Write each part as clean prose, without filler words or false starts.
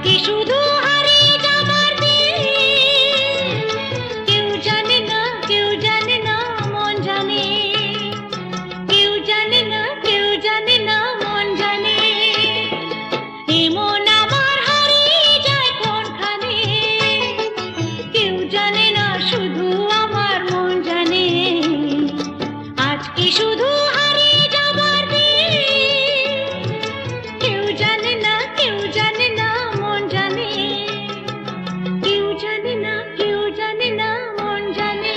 আজকে শুধু হারিয়ে যাবার দিন। কেউ জানে না, কেউ জানে না, মন জানে। কেউ জানে না, কেউ জানে না, মন জানে। এমন আমার হারিয়ে যায় কোনখানে। কেউ জানে না, শুধু আমার মন জানে। আজকে শুধু হারিয়ে যাবার দিন। কেউ জানে না, কেউ জানে না, মন জানে। কেউ জানে না, কেউ জানে না, মন জানে।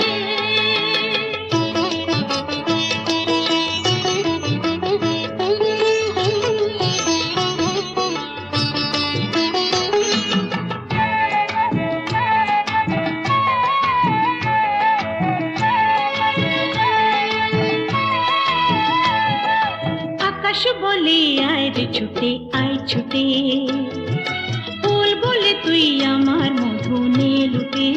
আকাশ বলে আয় রে ছুটে, আয় ছুটে। ফুল বলে তুই আমার মধু নে লুটে।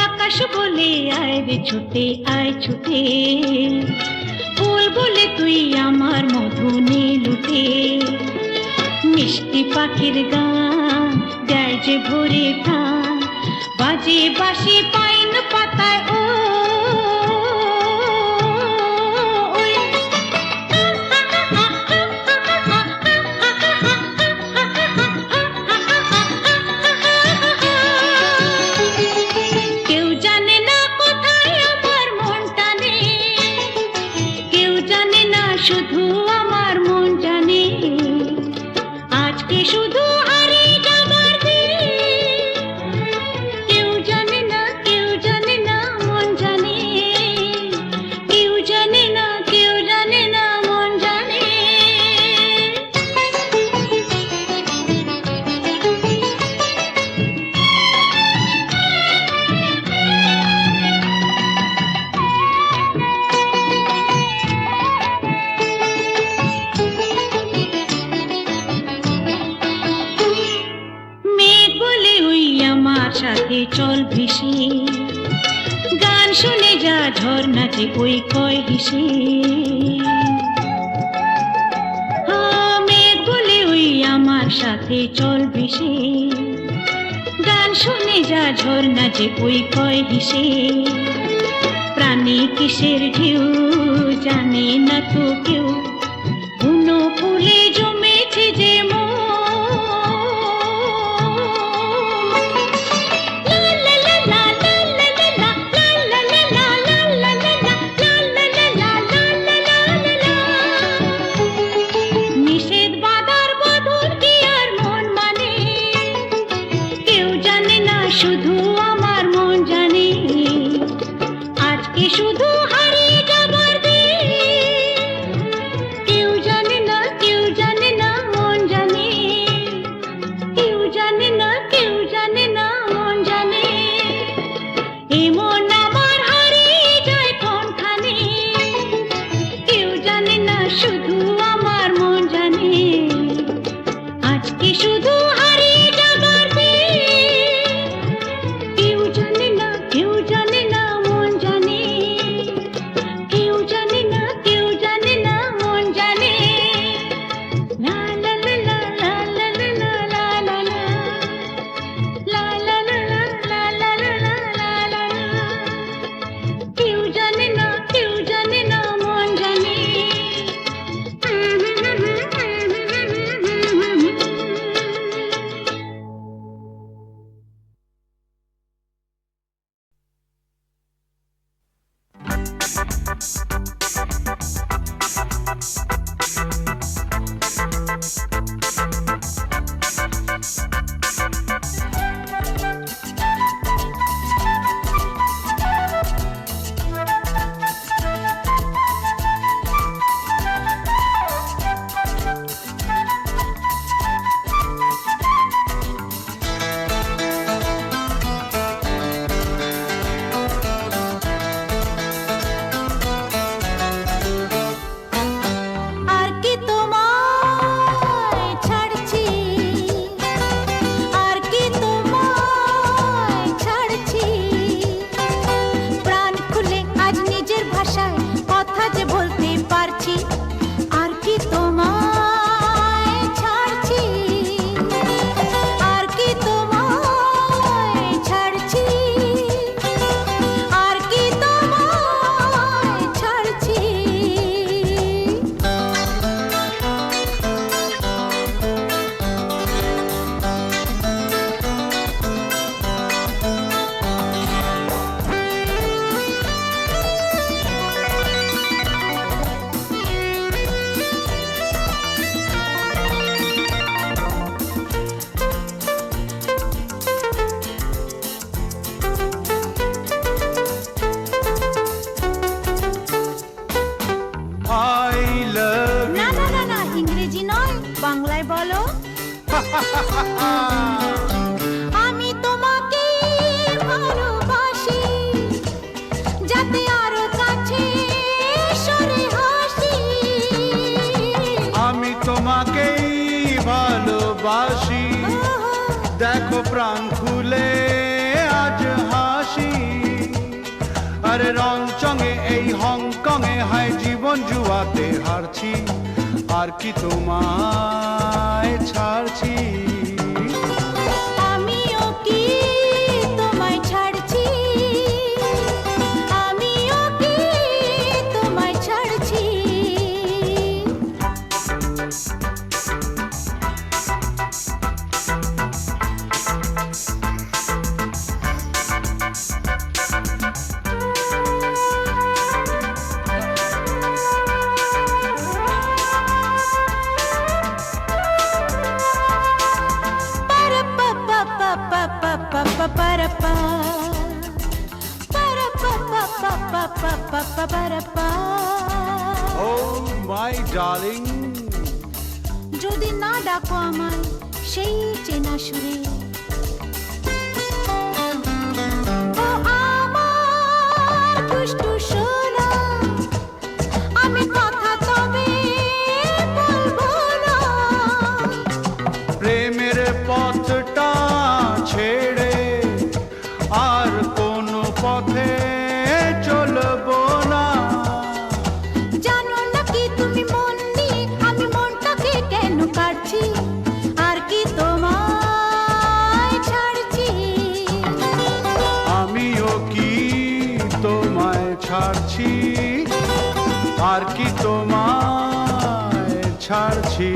আকাশ বলে আয় রে ছুটে, আয় ছুটে। ফুল বলে তুই আমার মধু নে লুটে। মিষ্টি পাখির গান দেয় যে ভোরে প্রাণ, বাজে বাঁশি পাইন পাতায় ও। কেউ জানে না কোথায় আমার মনটা নেই। কেউ জানে না, শুধু আমার মন জানে। আজকে শুধু হারিয়ে যাবার দিন। কেউ জানে না, কেউ জানে না, মন জানে। কেউ জানে না, কেউ জানে না, মন জানে। মেঘ বলে ওই আমার সাথে চল ভেসে। গান শুনে যা ঝর্ণাতে ওই কয় হেসে। মেঘ বলে ওই আমার সাথে চল ভেসে। গান শুনে যা ঝর্ণাতে ওই কয় হেসে। প্রাণী কিসের ঢেউ জানে না তো কেউ। বুনো ফুলে জমেছে যে মন। নিষেধ বাধার বদল কি আর মন মানে। কেউ জানে না, শুধু আমার মন জানে। আজকে শুধু হারিয়ে যাবার দিন। কেউ জানে না, কেউ জানে না, মন জানে। কেউ জানে না, কেউ জানে না, মন জানে। এমন আমার হারিয়ে যায় কোনখানে। কেউ জানে না, শুধু আমার মন জানে। আজকে শুধু হারিয়ে যাবার দিন। কেউ জানে না, কেউ জানে না, মন জানে। কেউ জানে না, কেউ জানে না, মন জানে। লা লা লা লা লা লা লা লা লা লা। লা লা লা লা লা লা লা লা লা লা। কেউ জানে না, কেউ জানে না, মন জানে। আমি তোমাকে ভালোবাসি, যাতে আরো কাছে সরে হাসি। আমি তোমাকেই ভালোবাসি, দেখো প্রাণ খুলে আজ হাসি। আরে রংচঙে এই হংকংয়ে হায় জীবন জুয়াতে হারছি, আর কি তোমায় ছাড়ছি। আমিও কি তোমায় ছাড়ছি, আমিও কি তোমায় ছাড়ছি। Oh my darling, যদি না ডাকো আমায় সেই চেনা সুরে, ও আমার দুষ্টু সোনা, আমি কথা তবে বলবো না। প্রেমের পথটা ছেড়ে আর কোনো পথে চলবো না। জানো না কি তুমি মন নিয়ে আমি মনটাকে কেন কাটছি, আর কি তোমায় ছাড়ছি। আমিও কি তোমায় ছাড়ছি, আর কি তোমায় ছাড়ছি।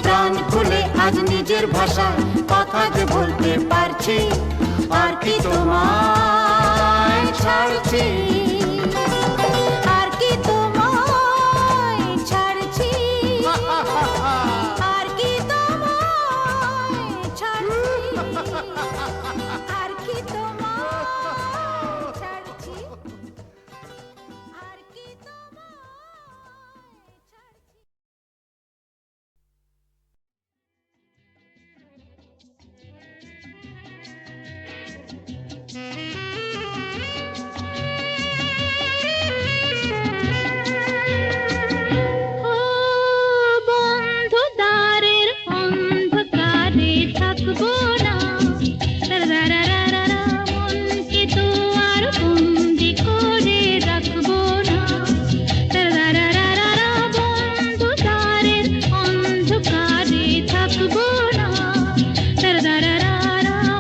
প্রাণ খুলে আজ নিজের ভাষায় কথা যে বলতে পারছি, আর কি তোমায় ছাড়ছি, আর কি তোমায় ছাড়ছি, আর কি তোমায় ছাড়ছি, আর কি তোমায় ছাড়ছি, আর কি তোমায় ছাড়ছি। ও বন্ধু দ্বারের অন্ধকারে থাকবো না, মনকে তো আর বন্দি করে রাখবো না। বন্ধু দ্বারের অন্ধকারে থাকবো না,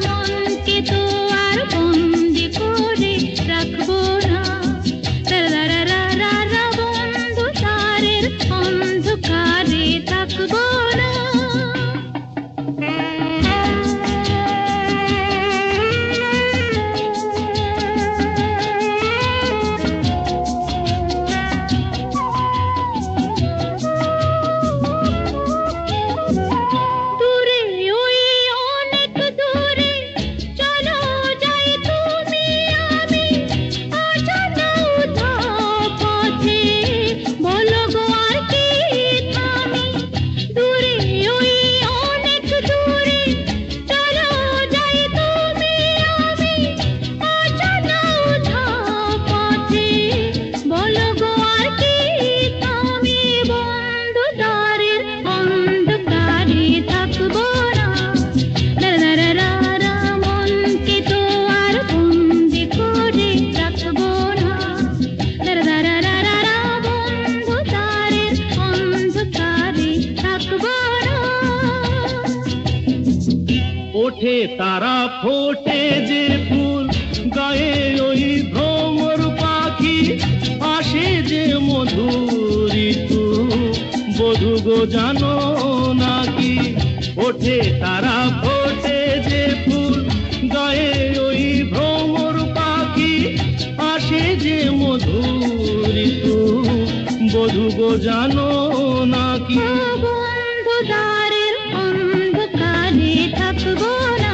মনকে তো আর বন্দি করে রাখবো না। বন্ধু দ্বারের অন্ধকারে থাকবো না। দূরে ওই অনেক দূরে চলো যাই তুমি আমি, অজানা উধাও পথে বলো গো আর কি থামি। দূরে ওই অনেক দূরে চলো যাই তুমি আমি, অজানা উধাও পথে বলো গো আর কি থামি। বন্ধু দ্বারের অন্ধকারে থাকবো না, মনকে তো আর বন্দি করে রাখবো না। বন্ধু দ্বারের অন্ধকারে থাকবো না। ওঠে তারা ফোটে যে ফুল, গায়ে ওই ভ্রমর পাখি, আসে যে মধুর ঋতু, বধূ গো জানো নাকি। ওঠে তারা ফোটে যে ফুল, গায়ে ওই ভ্রমর পাখি, আসে যে মধুর ঋতু, বধূ গো জানো নাকি। বন্ধু দ্বারের অন্ধকারে থাকবো না,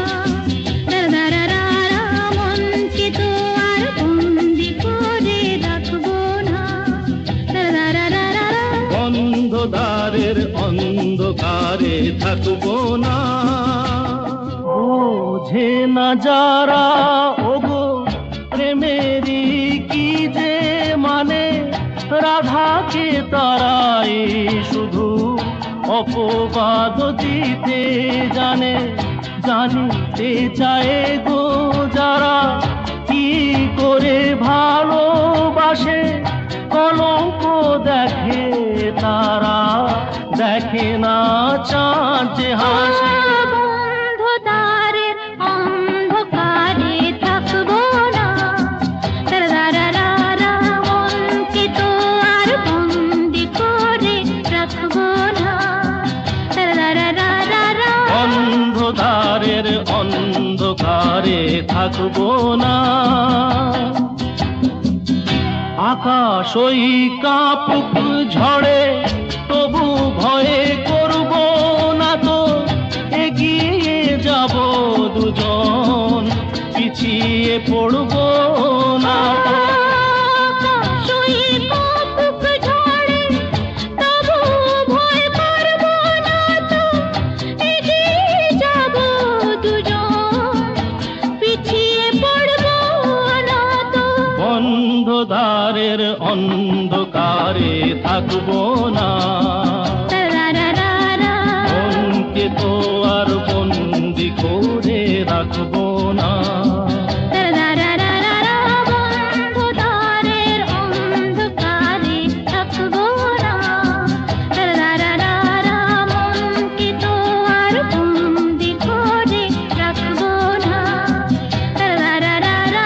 মনকে তো আর বন্দি করে রাখবো না। বন্ধ দ্বারে দ্বারের অন্ধকারে থাকবো না। বোঝে না যারা ওগো প্রেমেরই কি যে মানে, রাধাকে তারাই শুধু অপবাদ দিতে জানে। জানিতে চায় গো যারা কি করে ভালোবাসে, কলঙ্ক দেখে তারা, দেখে না চাঁদ যে হাসে। বন্ধ দ্বারের অন্ধকারে থাকবো না, তারারারারা মনকে তো আর বন্দি করে রাখবো না, তারারারারা বন্ধ দ্বারের অন্ধকারে থাকবো না। আকাশ ওই কাঁপুক ঝড়ে তবু ভয়ে করব না তো, এগিয়ে যাব দুজন, পিছিয়ে পড়ব না তো। আকাশই কাঁপুক ঝড়ে, তবু ভয় করবো না তো, এগিয়ে যাবো দুজন, পিছিয়ে পড়বো না তো। বন্ধ দ্বারের অন্ধকারে থাকবো না, তারারারারা মনকে তো আর বন্দি করে রাখবো না। তারারারারা বন্ধ দ্বারের অন্ধকারে থাকবো না, তারারারারা মনকে তো আর বন্দি করে রাখবো না, তারারারারা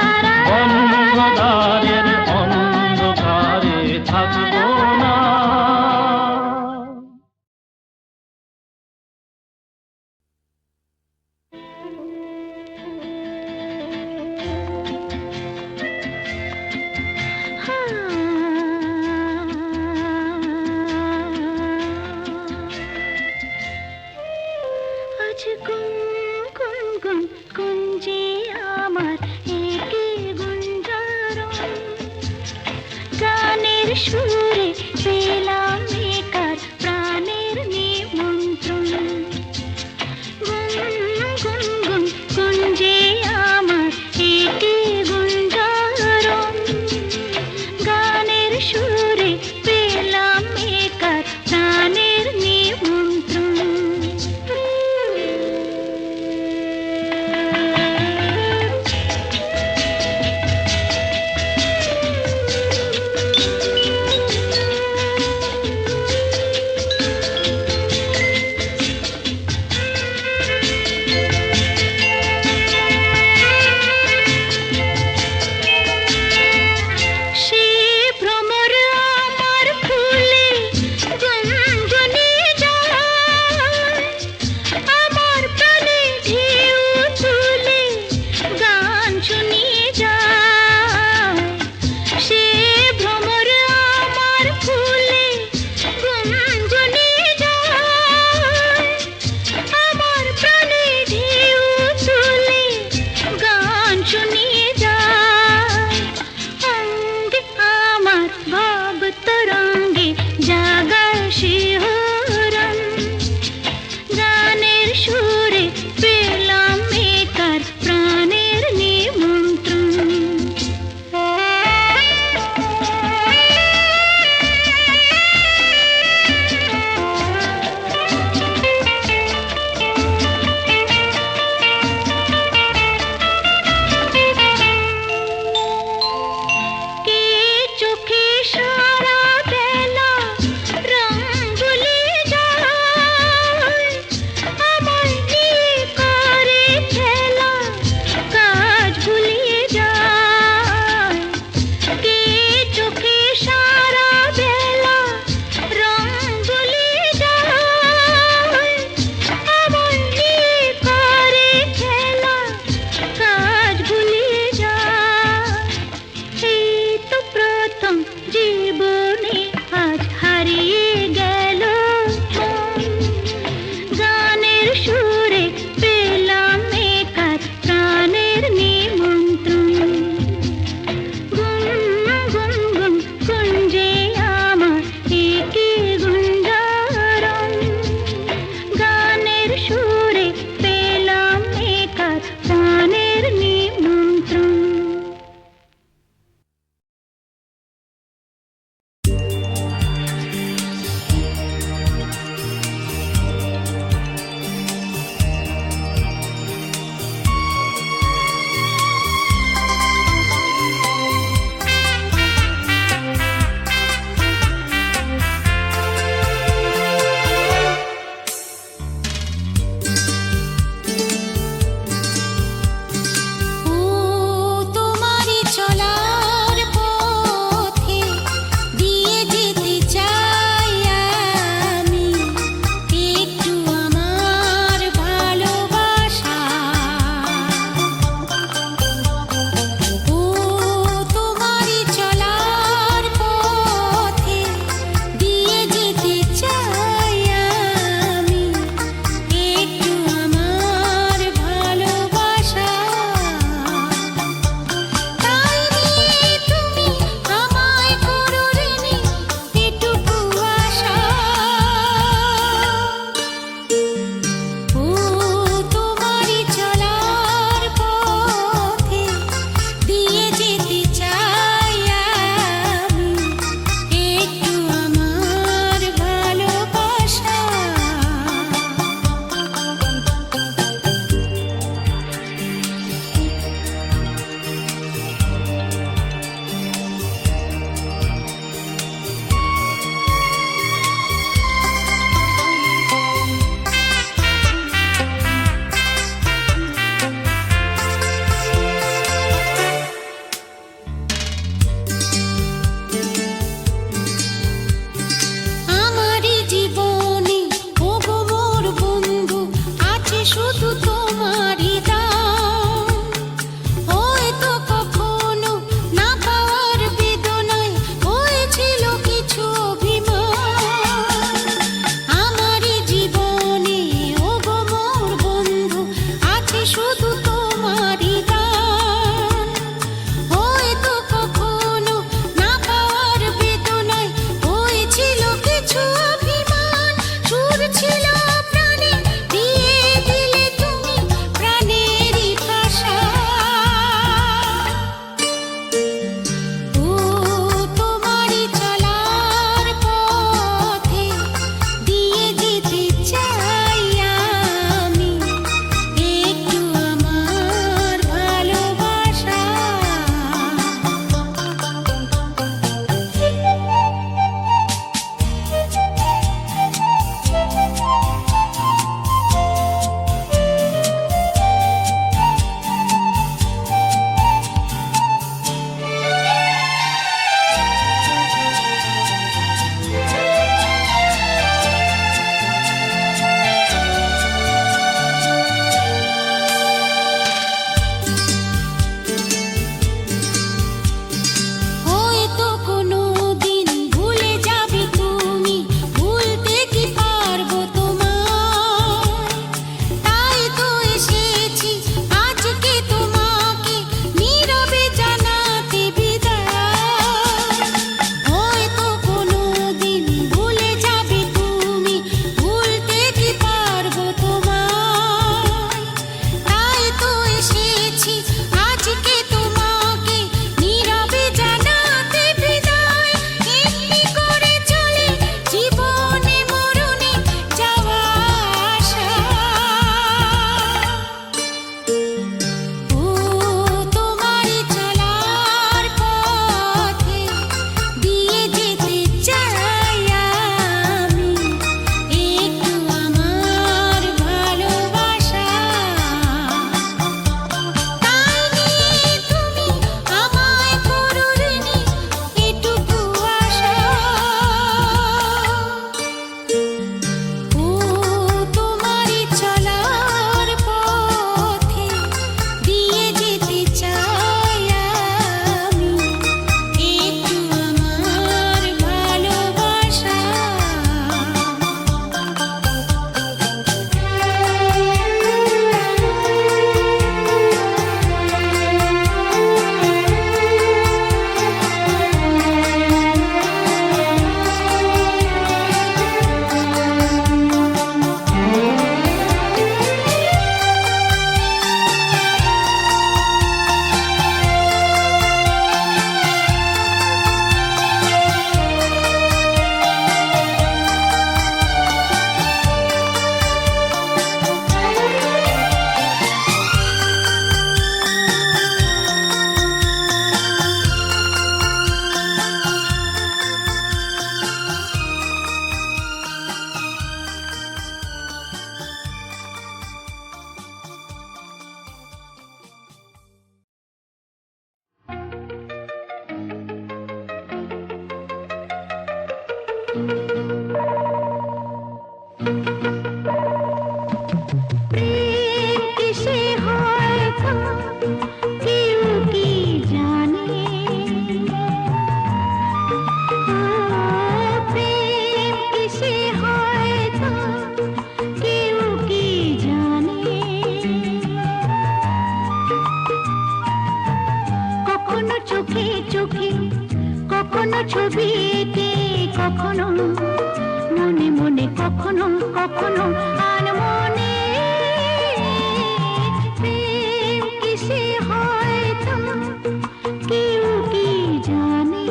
বন্ধ দ্বারের অন্ধকারে থাকবো না। আজ গুন গুন গুন গুঞ্জে আমার একে গুঞ্জারণ, গানের সুরে পেলাম একার প্রাণের নিমন্ত্রণ। গুন গুন গুন গুঞ্জে আমার একে গুঞ্জারণ, গানের সুরে পেলাম একার প্রাণের নিমন্ত্রণ। প্রেম কিসে হয় তা কেউ কি জানে? ও প্রেম কিসে হয় তা কেউ কি জানে? কখনো চোখে চোখে, কখনো ছবি এঁকে, কখনো মনে মনে, কখনো কখনো আনমনে। প্রেম কিসে হয় তা কেউ কি জানে?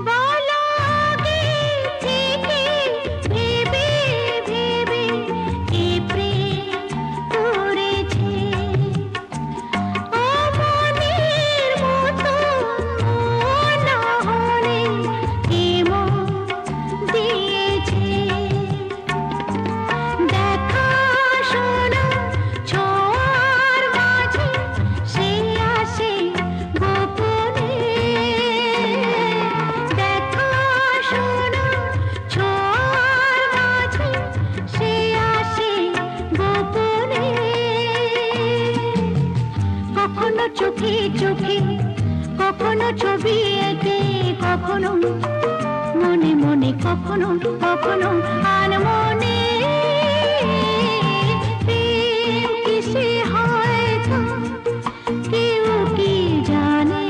বলো আগে থেকে ভেবে ভেবে এ প্রেম করেছে, ও মনের মতো না হলে কেমন দিয়েছে। দেখা শোনা ছোঁয়ার মাঝে সে আসে গোপনে। দেখা শোনা ছোঁয়ার মাঝে সে আসে গোপনে। কখনো চোখে চোখে, কখনো ছবি এঁকে, কখনো মনে মনে, কখনো কখনো আনমনে। প্রেম কিসে হয় তা কেউ কি জানে?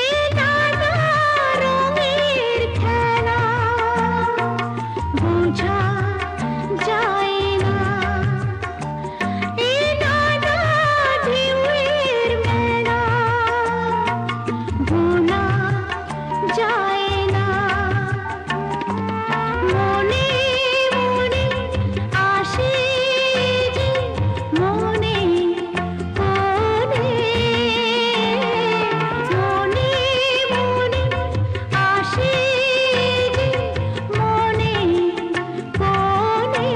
এই নানা রঙের খেলা বোঝা যায় না, এই নানা ঢেউয়ের মেলা ভোলা যায় না। মনে মনে আসে যে মনে কোণে, মনে মনে আসে যে মনে কোণে।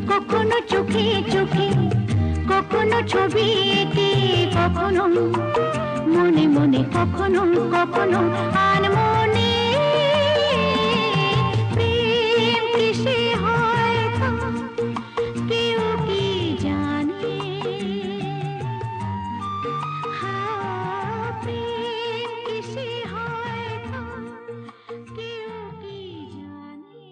কখনো চোখে চোখে, কখনো ছবি এঁকে, কখনো মনে মনে, কখনো কখনো আনমনে। প্রেম কিসে হয় তা কেউ কি জানে? হ্যাঁ, প্রেম কিসে হয় তা কেউ কি জানে?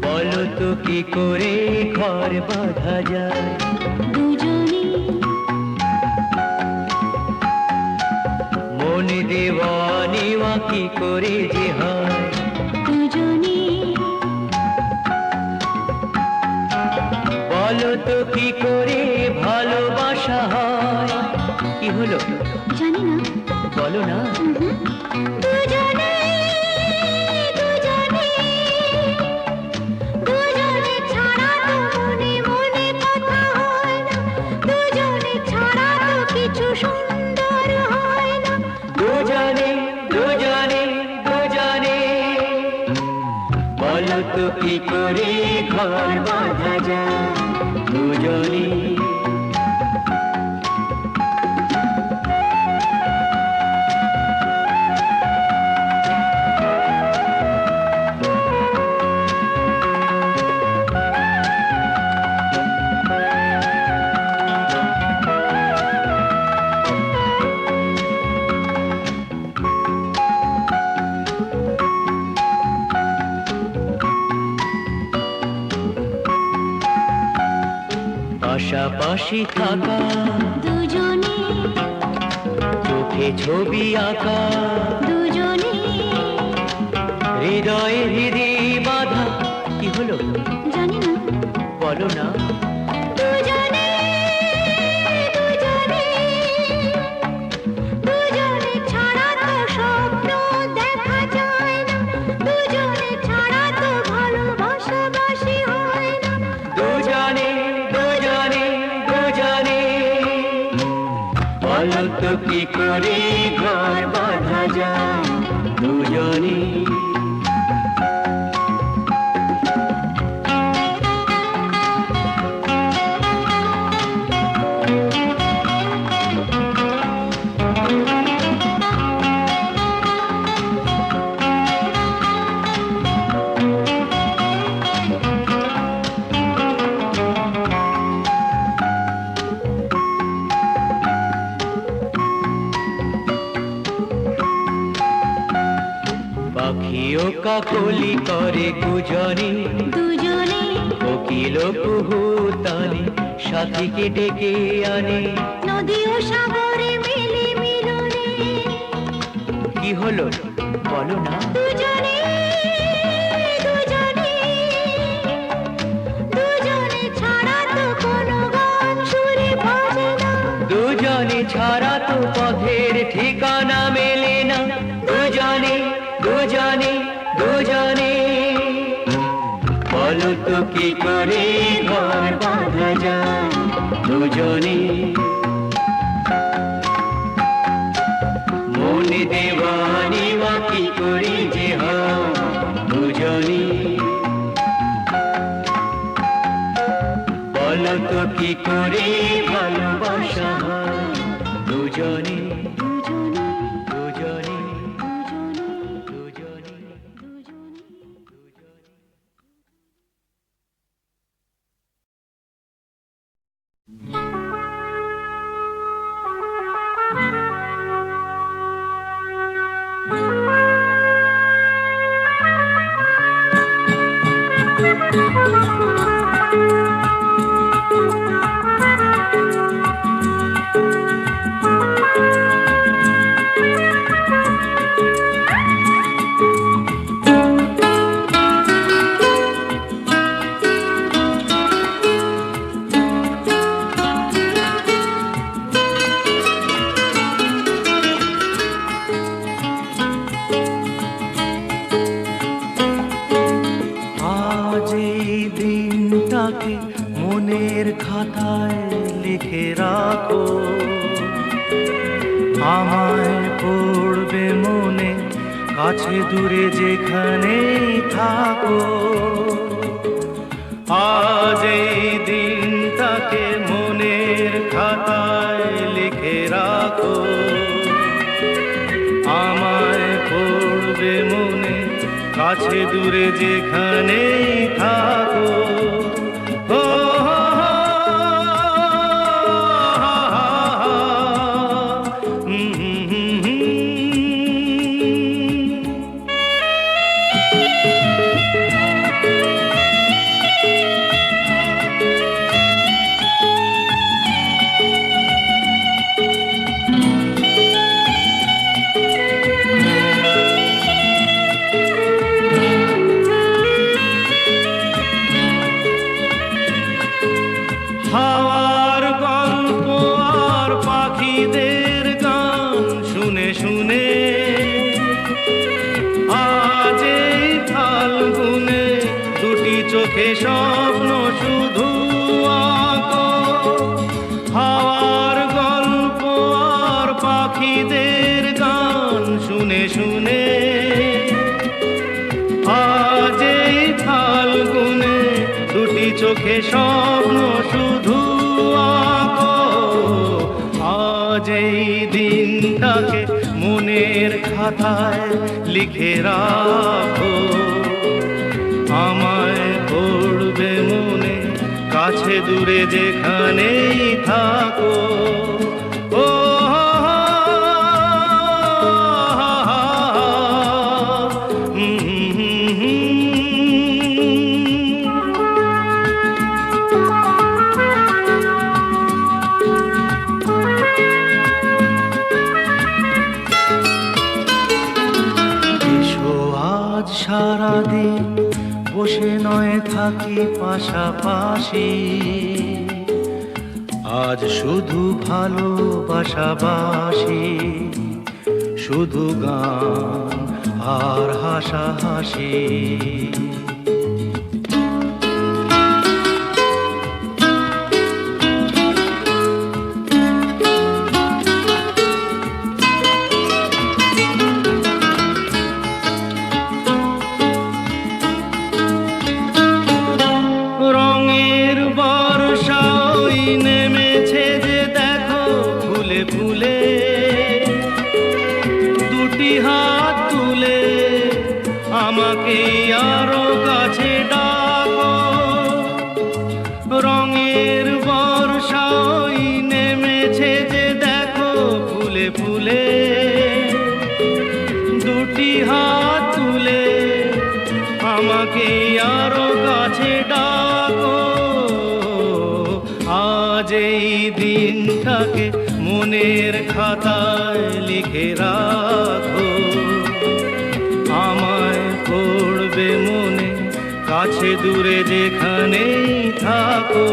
বলো তো কি করে ঘর বাঁধা যায়? দুজনে মন দেওয়া কি করে যে হয়? দুজনে বলো তো কি করে ভালোবাসা হয়? কি হলো জানি না। বলো না। দুজনে দুজনে দুজনে ছাড়া তো মনে মনে কথা হয় না, দুজনে ছাড়া তো কিছু সুন্দর হয় না। দুজনে দুজনে বলো তো কি করে ঘর বাঁধা যায় দুজনে। পাশাপাশি থাকা দুজনে চোখে ছবি আঁকা দুজনে হৃদয়ে হৃদয় বাঁধা। কি হলো জানি না বলো না। দুজনে দুজনে দুজনে ছাড়া তো স্বপ্ন দেখা যায় না, দুজনে ছাড়া তো ভালোবাসাবাসি হয় না। দুজনে দুজনে দুজনে বলো তো কি করে ঘর বাঁধা যায় দুজনে। পাখিও কাকলি করে গুজরে দুজনে কোকিল কুহুতানে সাথীকে ডেকে আনে। নদী ও সাগরে মিলে মিলনে কি হলো বলো না। দুজনে দুজনে দুজনে ছাড়া তো কোনো গান সুরে বাজে না, দুজনে ছাড়া তো পথের ঠিকানা মেলে না। দুজনে দুজনে দুজনে বলো তো কি করে ঘর বাঁধা যায় দুজনে। মনে দেওয়ানি বা কি করে যে হয় দুজনে। বলো তো কি করে ভালোবাসা হয় দুজনে দুজনে দুজনে দুজনে দুজনে। আজ এই দিনটাকে মনের খাতায় লিখে রাখো, আমায় পড়বে মনে কাছে দূরে যেখানেই থাকো। আজ এই দিনটাকে মনের খাতায় লিখে রাখো, আমায় পড়বে মনে কাছে দূরে যেখানেই থাকো। ও হাওয়ার গল্প আর পাখিদের গান শুনে শুনে আজ এই ফাল্গুনে দুটি চোখে স্বপ্ন শুধু আঁকো। হাওয়ার গল্প আর পাখিদের গান শুনে শুনে আজ এই চোখে স্বপ্ন শুধু আঁকো। আজ এই দিনটাকে মনের খাতায় লিখে রাখো, আমায় পড়বে মনে কাছে দূরে যেখানেই থাকো। ও সারাদিন বসে নয় থাকি পাশাপাশি, আজ শুধু ভালোবাসাবাসি, শুধু গান আর হাসাহাসি। আমাকে আরো কাছে ডাকো, রঙের বর্ষাই নেমেছে যে দেখো ফুলে ফুলে। দুটি হাত তুলে আমাকে আরো কাছে ডাকো, আজ এই দিনটাকে মনের খাতায় লিখে রাখো, আমায় পড়বে মনে কাছে দূরে যেখানেই থাকো।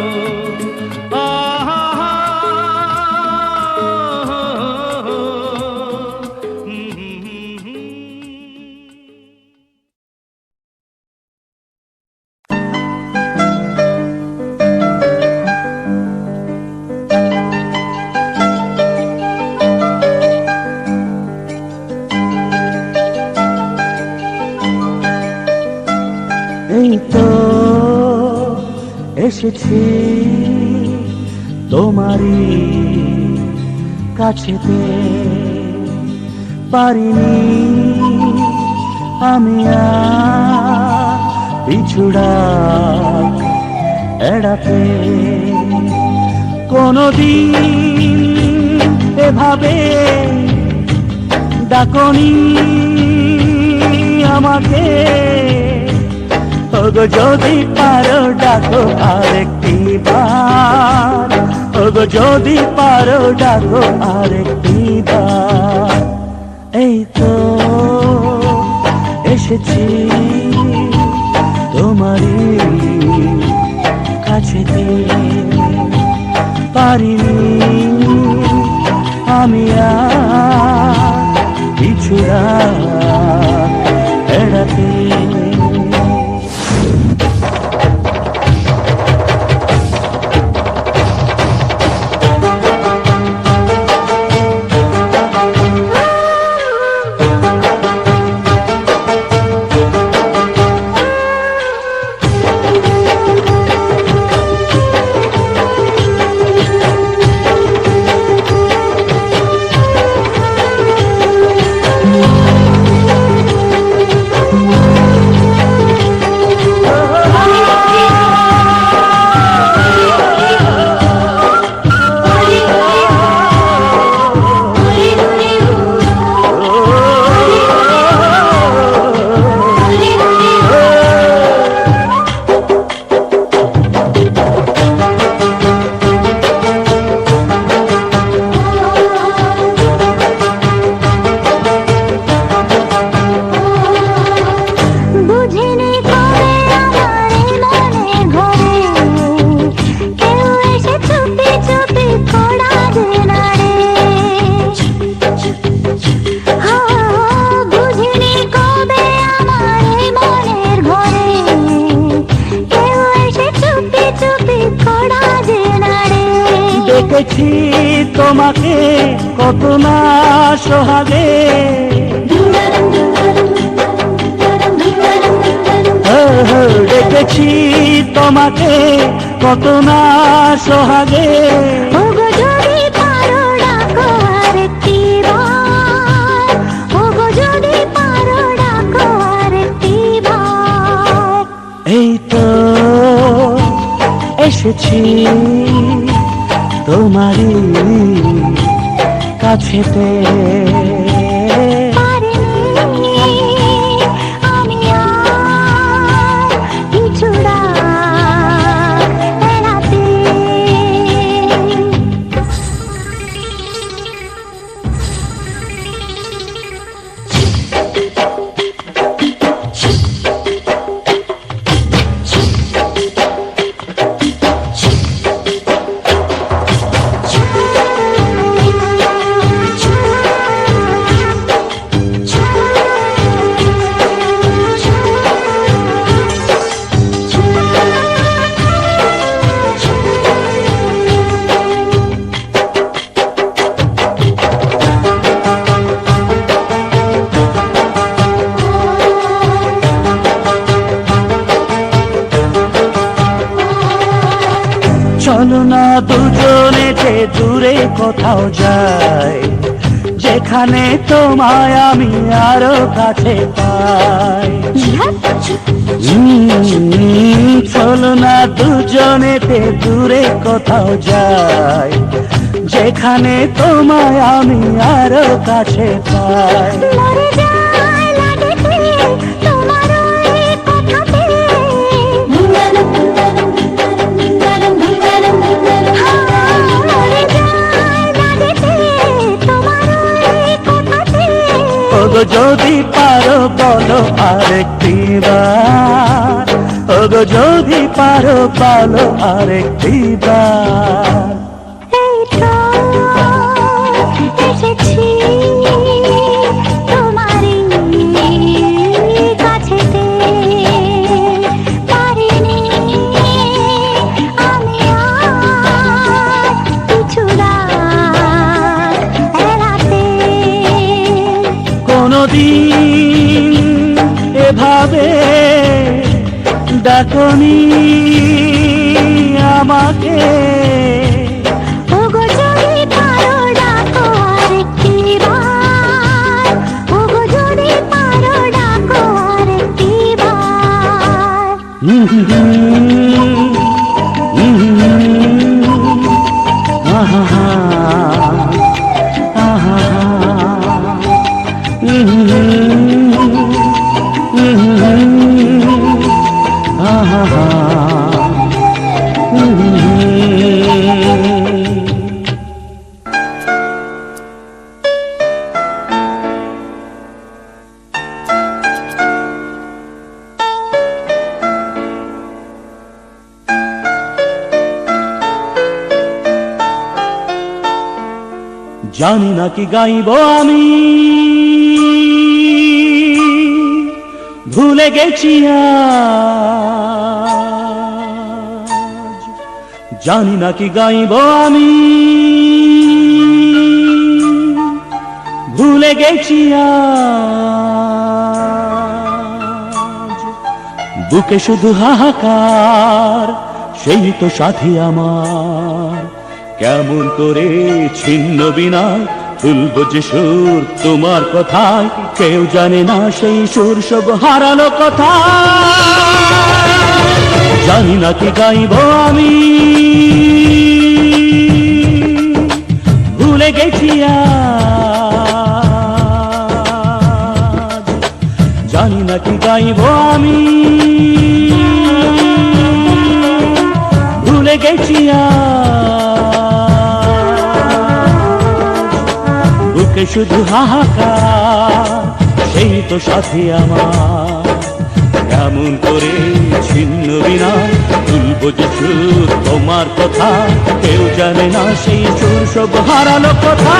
এসেছি তোমারই কাছেতে, পারিনি আমি আর পিছুড়া এড়াতে। কোনদিন এভাবে ডাকনি আমাকে, ওগো যদি পারো ডাকো আরেকটি বার, ওগো যদি পারো ডাকো আরেকটি বার। এই তো এসেছি তোমারই কাছেতে, পারিনি আমি আর পিছুড়া এড়াতে। দেখেছি তোমাকে কত না সোহাগে, দেখেছি তোমাকে কত না সোহাগে। ওগো যদি পারো ডাকো আরেকটিবার, ওগো যদি পারো ডাকো আরেকটিবার। এই তো এসেছি তোমারই কাছেতে। পারিনি আমি আর পিছু ডাক এড়াতে। চলো না দুজনে যে দূরে কোথাও যাই, যেখানে তোমায় আমি আরো কাছে পাই। চলো না দুজনে যে দূরে কোথাও যাই, যেখানে তোমায় আমি আরো কাছে পাই। মরে যায় লাগেতে তোমার ওই কথাতে। মরে যায় লাগেতে তোমার ওই কথাতে। ওগো যদি পারো বলো আরেকটিবার, ওগো যদি পারো বলো আরেকটিবার। এই তো এসেছি তোমারই কাছেতে। পারিনি আমি আর পিছু ডাক এড়াতে। কোনদিন এভাবে ডাকনি আমাকে। ওগো যদি পারো ডাকো আরেকটিবার, ওগো যদি পারো ডাকো আরেকটিবার। আহা আহা জানি না কি গাইব আমি, ভুলে গেছি আজ। জানি না কি গাইব আমি, ভুলে গেছি আজ। বুকে শুধু হাহাকার, সেই তো সাথী আমার। কেমন করে ছিন্ন বিনা তুলবো যে সুর তোমার কথায়, কেউ জানে না সেই সুর সব হারালো কথা। জানি না কি গাইব আমি, ভুলে গেছি আজ। জানি না কি গাইব আমি, ভুলে গেছি বুকে শুধু হাহাকার, সেই তো সাথী আমার। কেমন করে ছিন্ন বিনা তুলবো যে সুর তোমার কথা, কেউ জানে না সেই সুর সব হারালো কথা।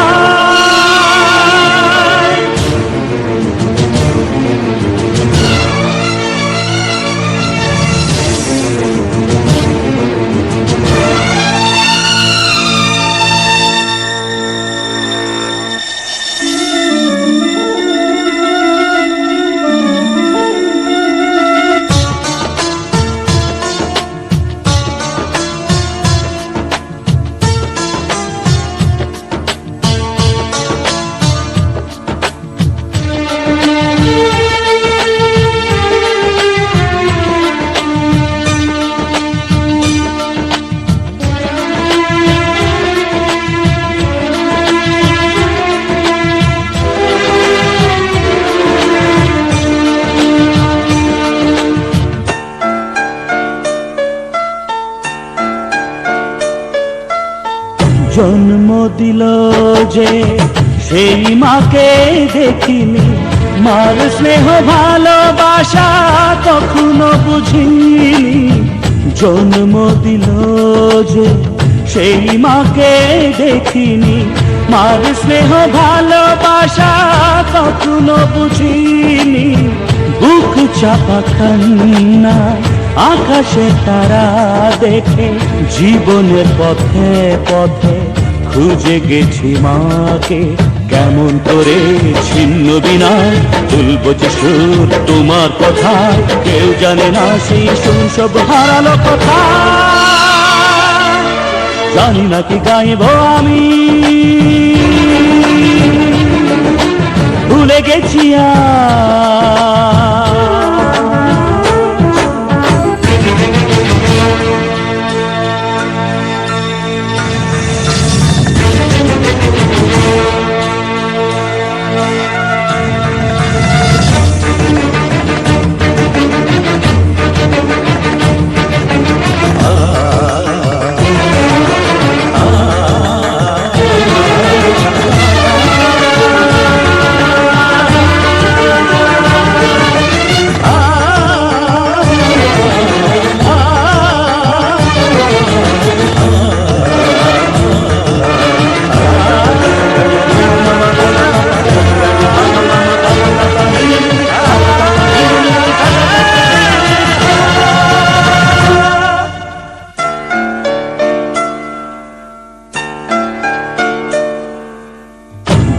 দিল যে সেই মাকে দেখিনি, মার স্নেহ ভালোবাসা কখনো বুঝিনি। জন্ম দিল যে সেই মাকে দেখিনি, মার স্নেহ ভালোবাসা কখনো বুঝিনি। বুক চাপা কান্না আকাশে তারা দেখে, জীবনের পথে পথে খুঁজে গেছি মাকে। কেমন করে ছিন্ন বিনায় তুলবো যে সুর তোমার কথা, কেউ জানে না সেই সুর সব হারালো কথা। জানি না কি গাইব আমি, ভুলে গেছি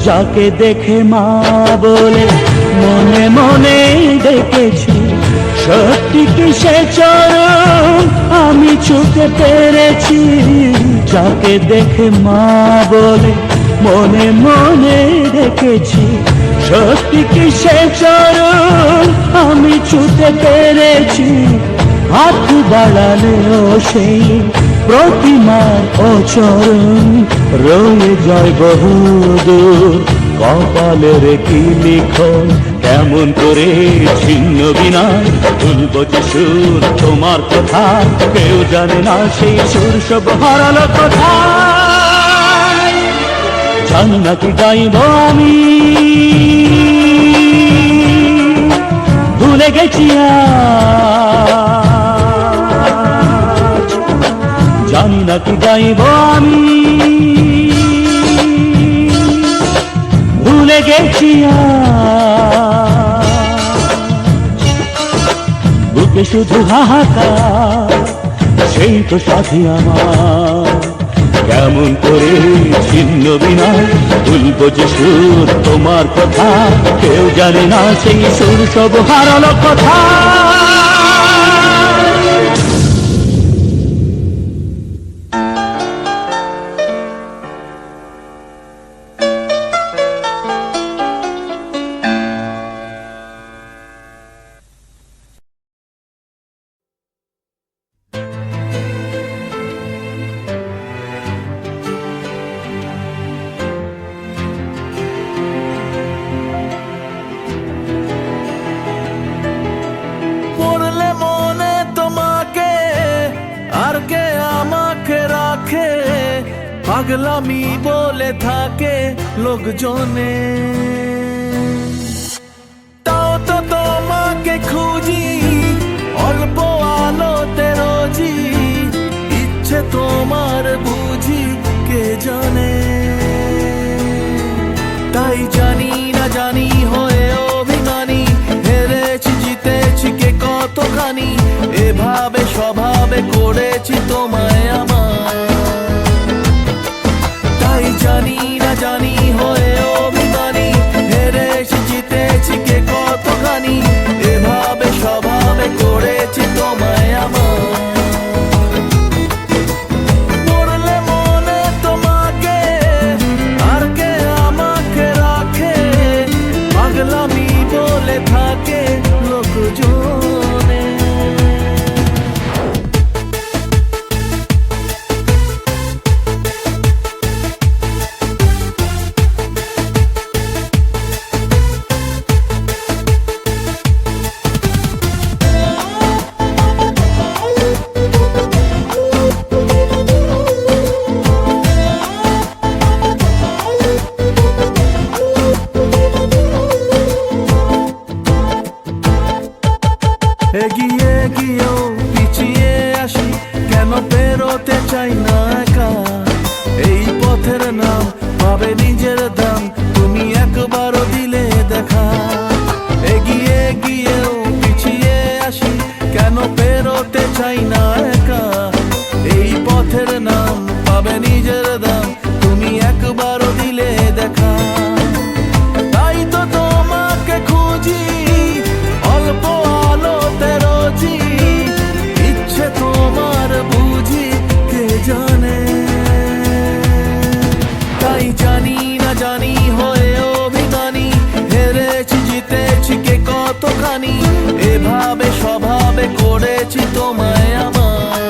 যাকে দেখে মা বলে মনে মনে ডেকেছি, সত্যি কি সে চরণ আমি ছুঁতে পেরেছি। যাকে দেখে মা বলে মনে মনে ডেকেছি, সত্যি কি সে চরণ আমি ছুঁতে পেরেছি। হাত বাড়ালেও সেই প্রতিমার অচরণ রয়ে যায় বহুদূর, কপালের কি লিখন কেমন করে ছিন্ন বিনায় তুলবো যে সুর তোমার কথা, কেউ জানে না সেই সুর সব হারালো কথা। জানি না কি গাইব আমি, ভুলে গেছি জানি না কি গাইব আমি, ভুলে গেছি বুকে শুধু হাহাকার, সেই তো সাথী আমার। কেমন করে ছিন্ন বিনায় তুলবো যে সুর তোমার কথা, কেউ জানে না সেই সুর সব হারালো কথা। পাগলামি বলে থাকে লোকজনে, তাও তো তোমাকে খুঁজি অল্প আলোতে রোজি, ইচ্ছে তোমার বুঝি কে জানে। তাই জানি না জানি হয়ে অভিমানী, হেরেছি জিতেছি কে কতখানি, এভাবে স্বভাবে করেছি তোমায় আমায়। জানি না জানি হয়ে অভিমানী, হেরেছি জিতেছি কে কতখানি, এভাবে স্বভাবে করেছি তোমায় আমায়। পড়লে মনে তোমাকে আর কে আমাকে রাখে, পাগলামি বলে থাকে লোকজনে। এগিয়ে গিয়েও পিছিয়ে আসি, কেন পেরোতে চাই না একা। এই পথের নাম পাবে নিজের দাম, তুমি একবারও দিলে দেখা। এগিয়ে গিয়েও পিছিয়ে আসি, কেন পেরোতে চাই না একা। এই পথের নাম পাবে নিজের দাম, তুমি একবারও দিলে দেখা। তাই তো তোমাকে খুঁজি অল্প আলোতে রোজি, ইচ্ছে তোমার বুঝি কে জানে। তাই জানি না জানি হয়ে অভিমানী, হেরেছি জিতেছি কে কতখানি, এভাবে স্বভাবে করেছি তোমায় আমার।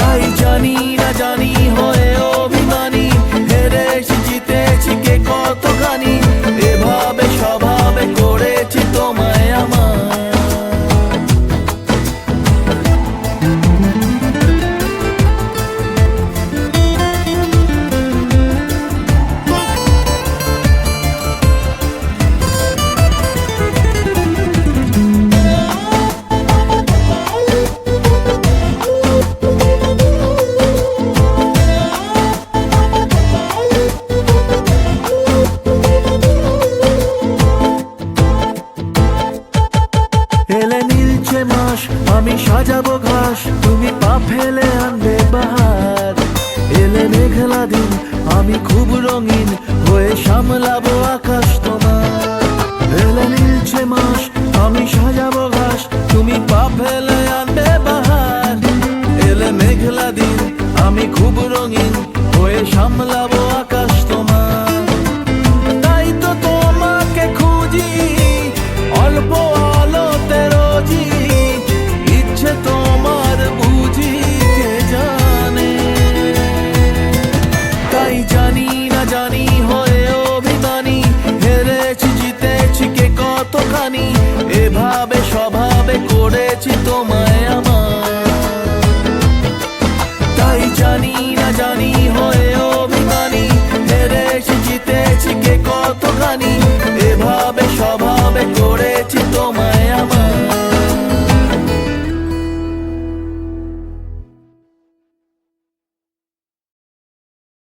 তাই জানি না জানি হয়ে অভিমানী, হেরেছি জিতেছি কে কতখানি, এভাবে স্বভাবে করেছি তোমায় আমার। এলে নীলছে মাস, আমি সাজাবো ঘাস, তুমি পা ফেলে আনবে বাহার। এলে মেঘলা দিন, আমি খুব রঙিন হয়ে সামলাবো আকাশ তোমার। এলে নীলছে মাস, আমি সাজাবো ঘাস, তুমি পা ফেলে আনবে বাহার। এলে মেঘলা দিন, আমি খুব রঙিন হয়ে সামলাবো আকাশ তোমার। তাই তো তোমাকে খুঁজি অল্প আলোতে রোজি, ইচ্ছে তোমার বুঝি কে জানে। তাই জানি না জানি হয়ে অভিমানী, হেরেছি জিতেছি কে কতখানি, এভাবে স্বভাবে করেছি তোমার।